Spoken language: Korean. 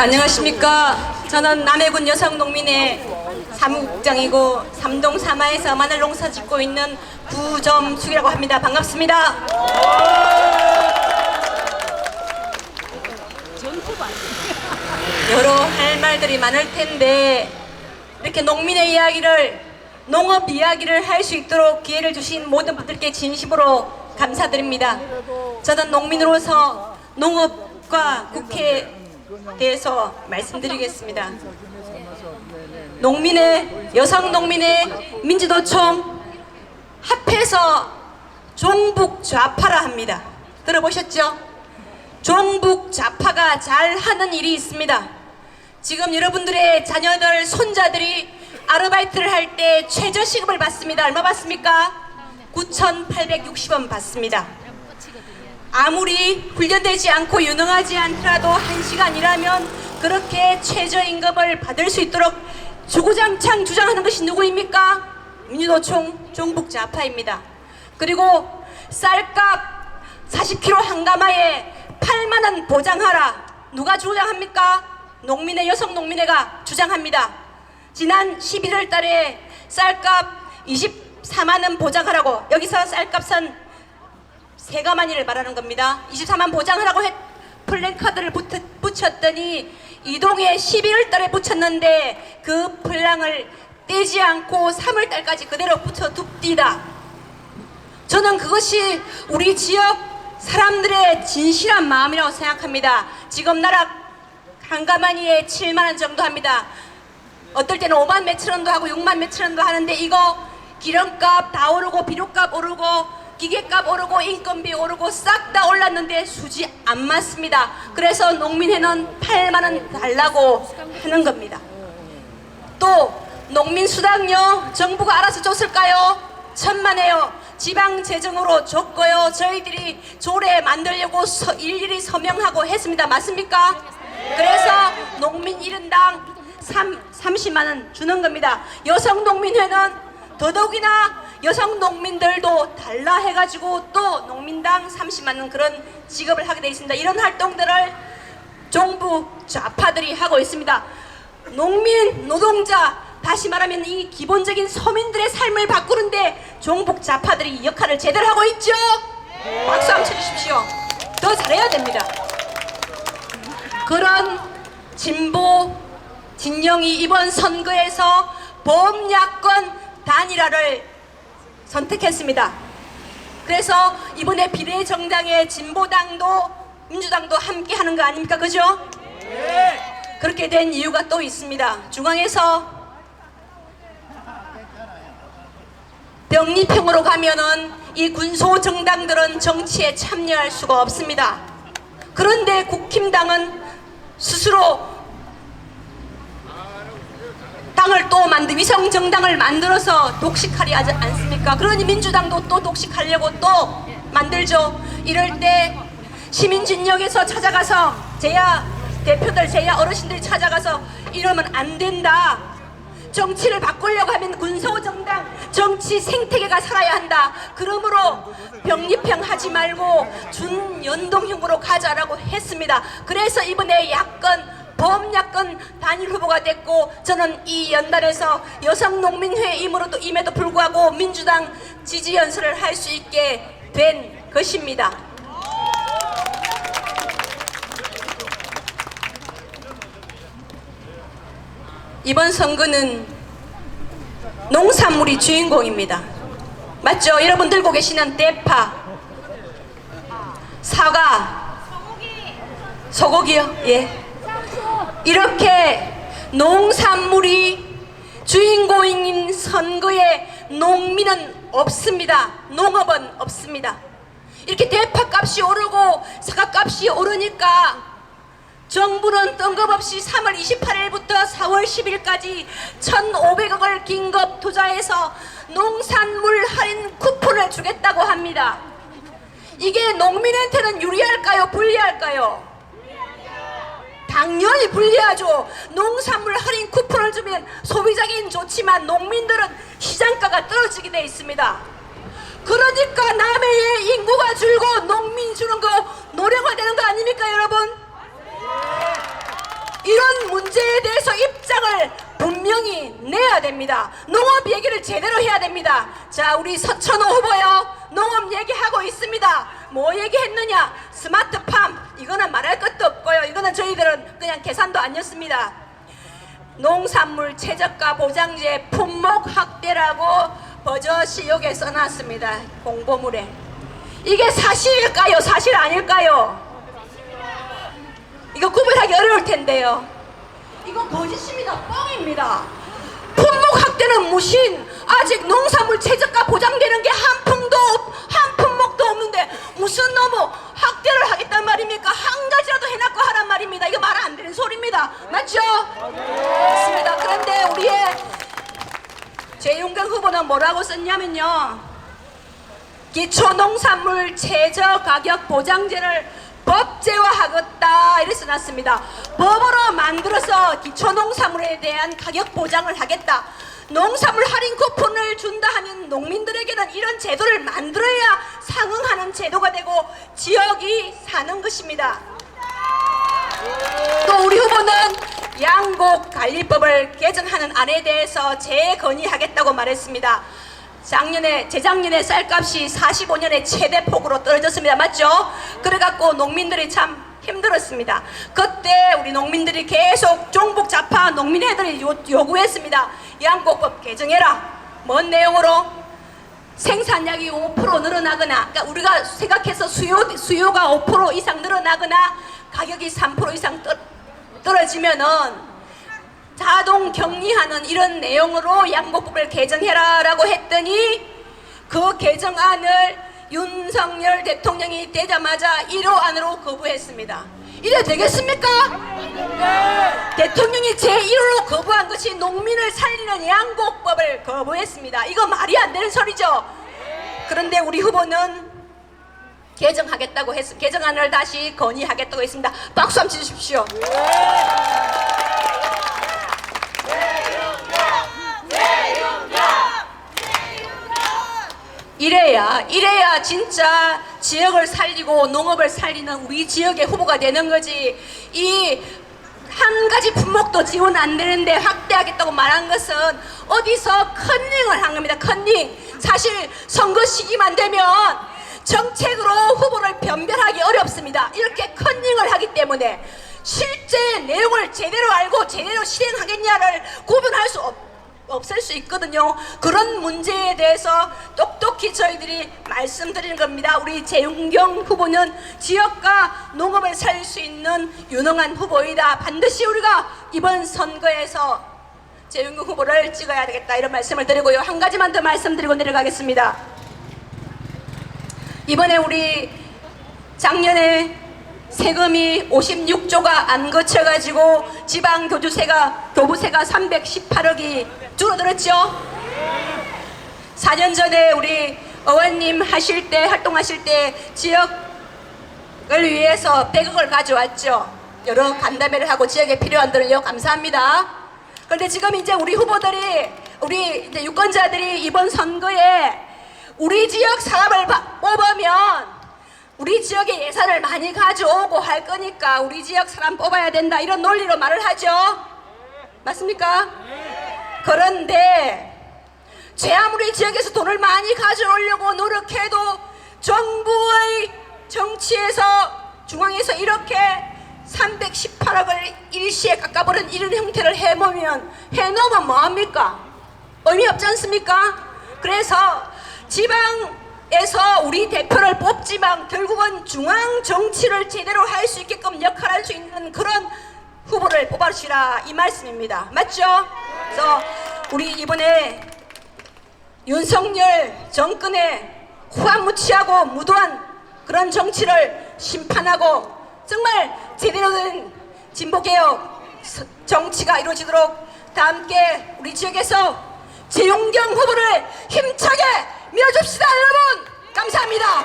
안녕하십니까. 저는 남해군 여성농민회 사무국장이고 삼동 사마에서 마늘 농사 짓고 있는 구점숙이라고 합니다. 반갑습니다. 여러 할 말들이 많을 텐데 이렇게 농민의 이야기를, 농업 이야기를 할 수 있도록 기회를 주신 모든 분들께 진심으로 감사드립니다. 저는 농민으로서 농업과 국회에 대해서 말씀드리겠습니다. 여성농민의 민주노총 합해서 종북 좌파라 합니다. 들어보셨죠? 종북 좌파가 잘하는 일이 있습니다. 지금 여러분들의 자녀들, 손자들이 아르바이트를 할 때 최저시급을 받습니다. 얼마 받습니까? 9,860원 받습니다. 아무리 훈련되지 않고 유능하지 않더라도 1시간 일하면 그렇게 최저임금을 받을 수 있도록 주구장창 주장하는 것이 누구입니까? 민주노총 종북좌파입니다. 그리고 쌀값 40kg 한 가마에 8만원 보장하라. 누가 주장합니까? 여성농민회가 주장합니다. 지난 11월 달에 쌀값 24만원 보장하라고, 여기서 쌀값은 세가만이를 말하는 겁니다. 24만 보장하라고 플랜카드를 붙였더니 이동에 12월 달에 붙였는데 그 플랑을 떼지 않고 3월 달까지 그대로 붙여둡디다. 저는 그것이 우리 지역 사람들의 진실한 마음이라고 생각합니다. 지금 나락 한 가마니에 7만원 정도 합니다. 어떨 때는 5만 몇천 원도 하고 6만 몇천 원도 하는데 이거 기름값 다 오르고 비료값 오르고 기계값 오르고 인건비 오르고 싹 다 올랐는데 수지 안 맞습니다. 그래서 농민회는 8만원 달라고 하는 겁니다. 또 농민수당요, 정부가 알아서 줬을까요? 천만에요. 지방재정으로 줬고요. 저희들이 조례 만들려고 일일이 서명하고 했습니다. 맞습니까? 그래서 농민 1인당 30만원 주는 겁니다. 여성농민회는 더더욱이나 여성농민들도 달라 해가지고 또 농민당 30만원 그런 지급을 하게 되어 있습니다. 이런 활동들을 종북 좌파들이 하고 있습니다. 농민, 노동자, 다시 말하면 이 기본적인 서민들의 삶을 바꾸는데 종북 좌파들이 역할을 제대로 하고 있죠? 박수 한번 쳐주십시오. 더 잘해야 됩니다. 그런 진보, 진영이 이번 선거에서 범야권 단일화를 선택했습니다. 그래서 이번에 비례정당의 진보당도 민주당도 함께 하는 거 아닙니까? 그죠? 네. 그렇게 된 이유가 또 있습니다. 중앙에서 병리평으로 가면은 이 군소정당들은 정치에 참여할 수가 없습니다. 그런데 국힘당은 스스로 당을 또 위성정당을 만들어서 독식하리 하지 않습니까? 그러니 민주당도 또 독식하려고 또 만들죠. 이럴 때 시민진영에서 찾아가서 제야 대표들, 제야 어르신들이 찾아가서 이러면 안 된다. 정치를 바꾸려고 하면 군소정당 정치 생태계가 살아야 한다. 그러므로 병립형 하지 말고 준연동형으로 가자라고 했습니다. 그래서 이번에 범야권 단일 후보가 됐고, 저는 이 연단에서 여성농민회임에도 불구하고 민주당 지지 연설을 할 수 있게 된 것입니다. 이번 선거는 농산물이 주인공입니다. 맞죠? 여러분 들고 계시는 대파, 사과, 소고기요? 예. 이렇게 농산물이 주인공인 선거에 농민은 없습니다. 농업은 없습니다. 이렇게 대파값이 오르고 사과값이 오르니까 정부는 뜬금없이 3월 28일부터 4월 10일까지 1,500억을 긴급 투자해서 농산물 할인 쿠폰을 주겠다고 합니다. 이게 농민한테는 유리할까요? 불리할까요? 당연히 불리하죠. 농산물 할인 쿠폰을 주면 소비자긴 좋지만 농민들은 시장가가 떨어지게 돼 있습니다. 그러니까 남해의 인구가 줄고 농민 주는 거 노령화 되는 거 아닙니까 여러분? 이런 문제에 대해서 입장을 분명히 내야 됩니다. 농업 얘기를 제대로 해야 됩니다. 자, 우리 서천호 후보요, 농업 얘기하고 있습니다. 뭐 얘기했느냐? 스마트팜, 이거는 말할 것도 없고요. 이거는 저희들은 그냥 계산도 아니었습니다. 농산물 최저가 보장제 품목 확대라고 버젓이 여기에 써놨습니다. 공보물에. 이게 사실일까요? 사실 아닐까요? 이거 구별하기 어려울 텐데요. 이거 거짓입니다. 뻥입니다. 품목 확대는 무신, 아직 농산물 최저가 보장되는 게 한 품목도 없는데 무슨 너무 확대를 하겠단 말입니까? 한 가지라도 해놨고 하란 말입니다. 이거 말 안 되는 소리입니다. 맞죠? 맞습니다. 그런데 우리의 재윤경 후보는 뭐라고 썼냐면요, 기초농산물 최저가격 보장제를 법제화하겠다 이렇게 써놨습니다. 법으로 만들어서 기초농산물에 대한 가격 보장을 하겠다. 농산물 할인 쿠폰을 준다 하면 농민들에게는 이런 제도를 만들어야 상응하는 제도가 되고 지역이 사는 것입니다. 또 우리 후보는 양곡관리법을 개정하는 안에 대해서 재건의하겠다고 말했습니다. 재작년에 쌀값이 45년의 최대폭으로 떨어졌습니다. 맞죠? 그래갖고 농민들이 참 힘들었습니다. 그때 우리 농민들이 계속 종북 좌파 농민회들이 요구했습니다. 양곡법 개정해라. 뭔 내용으로? 생산량이 5% 늘어나거나, 그러니까 우리가 생각해서 수요가 5% 이상 늘어나거나 가격이 3% 이상 떨어지면은 자동 격리하는 이런 내용으로 양곡법을 개정해라 라고 했더니 그 개정안을 윤석열 대통령이 되자마자 1호 안으로 거부했습니다. 이래 되겠습니까? 대통령이 제1호로 거부한 것이 농민을 살리는 양곡법을 거부했습니다. 이거 말이 안 되는 소리죠. 그런데 우리 후보는 개정하겠다고 했습니다. 개정안을 다시 건의하겠다고 했습니다. 박수 한번 치주십시오. 이래야 진짜 지역을 살리고 농업을 살리는 우리 지역의 후보가 되는 거지. 이 한 가지 품목도 지원 안 되는데 확대하겠다고 말한 것은 어디서 컨닝을 한 겁니다. 컨닝. 사실 선거 시기만 되면 정책으로 후보를 변별하기 어렵습니다. 이렇게 컨닝을 하기 때문에 실제 내용을 제대로 알고 제대로 실행하겠냐를 구분할 수 없을 수 있거든요. 그런 문제에 대해서 똑똑히 저희들이 말씀드리는 겁니다. 우리 재윤경 후보는 지역과 농업을 살릴 수 있는 유능한 후보이다. 반드시 우리가 이번 선거에서 재윤경 후보를 찍어야 되겠다, 이런 말씀을 드리고요. 한 가지만 더 말씀드리고 내려가겠습니다. 이번에 우리 작년에 세금이 56조가 안 거쳐가지고 지방 교부세가 318억이 줄어들었죠. 4년 전에 우리 의원님 활동하실 때 지역을 위해서 100억을 가져왔죠. 여러 간담회를 하고 지역에 필요한 들을요. 감사합니다. 그런데 지금 이제 우리 후보들이, 우리 이제 유권자들이 이번 선거에 우리 지역 사람을 뽑으면 우리 지역에 예산을 많이 가져오고 할 거니까 우리 지역 사람 뽑아야 된다, 이런 논리로 말을 하죠. 맞습니까? 그런데 제 아무리 지역에서 돈을 많이 가져오려고 노력해도 정부의 정치에서, 중앙에서 이렇게 318억을 일시에 깎아버린 이런 형태를 해놓으면 뭐합니까? 의미 없지 않습니까? 그래서 지방에서 우리 대표를 뽑지만 결국은 중앙 정치를 제대로 할 수 있게끔 역할할 수 있는 그런 후보를 뽑아주시라, 이 말씀입니다. 맞죠? 그래서 우리 이번에 윤석열 정권의 후한무치하고 무도한 그런 정치를 심판하고 정말 제대로 된 진보개혁 정치가 이루어지도록 다 함께 우리 지역에서 재윤경 후보를 힘차게 밀어줍시다, 여러분. 감사합니다.